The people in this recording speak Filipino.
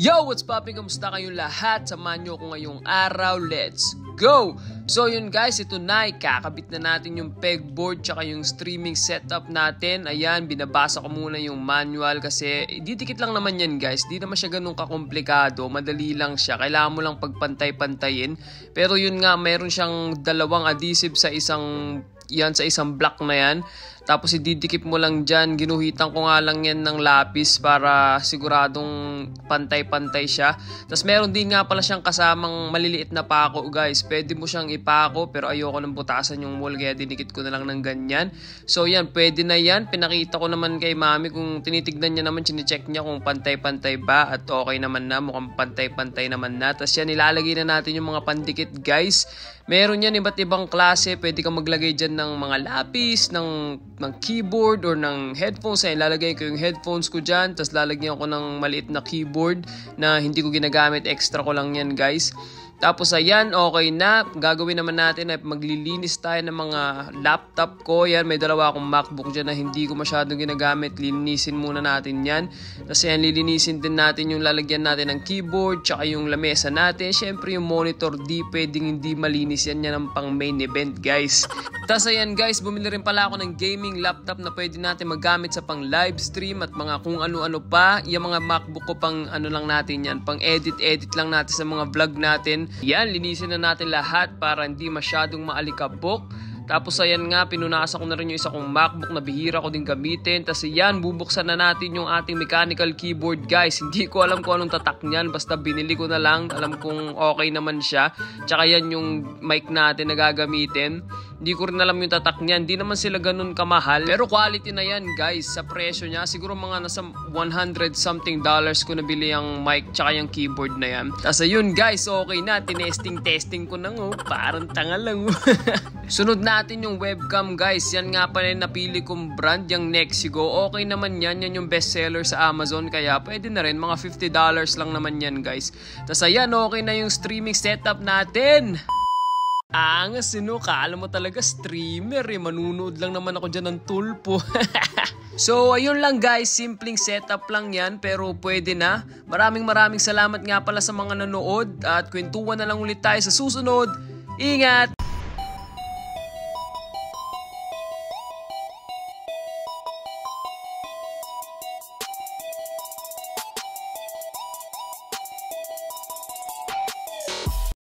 Yo! What's popping? Kamusta kayong lahat? Samahan nyo ako ngayong araw. Let's go! So yun guys, ito na. Kakabit na natin yung pegboard tsaka yung streaming setup natin. Ayan, binabasa ko muna yung manual kasi didikit lang naman yan guys. Di naman siya ganun kakomplikado. Madali lang siya. Kailangan mo lang pagpantay-pantayin. Pero yun nga, meron siyang dalawang adhesive sa isang block na yan. Tapos ididikip mo lang dyan. Ginuhitan ko nga lang yan ng lapis para siguradong pantay-pantay siya. Tapos meron din nga pala siyang kasamang maliliit na pako guys. Pwede mo siyang ipako pero ayoko nang butasan yung wall kaya dinikit ko na lang ng ganyan. So yan, pwede na yan. Pinakita ko naman kay mami kung tinitignan niya naman, chinecheck niya kung pantay-pantay ba at okay naman na. Mukhang pantay-pantay naman na. Tapos yan, nilalagay na natin yung mga pandikit guys. Meron yan iba't ibang klase. Pwede kang maglagay dyan ng mga lapis, ng keyboard or ng headphones. Ay, lalagay ko yung headphones ko dyan. Tapos lalagyan ko ng maliit na keyboard na hindi ko ginagamit. Extra ko lang yan guys. Tapos ayan, okay na. Gagawin naman natin ay maglilinis tayo ng mga laptop ko. Yan, may dalawa akong MacBook dyan na hindi ko masyadong ginagamit. Linisin muna natin yan. Tapos ayan, lilinisin din natin yung lalagyan natin ng keyboard, tsaka yung lamesa natin. Siyempre yung monitor, di pwedeng hindi malinis yan. Yan ang pang main event guys. Tapos ayan guys, bumili rin pala ako ng gaming laptop na pwede natin magamit sa pang live stream at mga kung ano-ano pa. Yung mga MacBook ko pang ano lang natin yan, pang edit lang natin sa mga vlog natin. Yan, linisin na natin lahat para hindi masyadong maalikabok. Tapos ayan nga, pinunasan ko na rin yung isa kong MacBook na bihira ko din gamitin. Tapos yan, bubuksan na natin yung ating mechanical keyboard guys. Hindi ko alam kung anong tatak niyan, basta binili ko na lang. Alam kong okay naman siya. Tsaka yan yung mic natin na gagamitin. Hindi ko rin alam yung tatak niyan. Hindi naman sila ganun kamahal. Pero quality na yan guys. Sa presyo niya, siguro mga nasa $100 something ko nabili yung mic tsaka yung keyboard na yan. Tapos ayun guys, okay na. Tinesting ko na parang tanga lang. Sunod natin yung webcam guys. Yan nga pala yung napili kong brand, yung Nexigo. Okay naman yan. Yan yung bestseller sa Amazon. Kaya pwede na rin. Mga $50 lang naman yan guys. Tapos ayan, okay na yung streaming setup natin. Angas, kala mo talaga streamer manunood lang naman ako dyan ng tulpo. So ayun lang guys, simpleng setup lang yan pero pwede na. Maraming salamat nga pala sa mga nanood at kwentuhan na lang ulit tayo sa susunod. Ingat!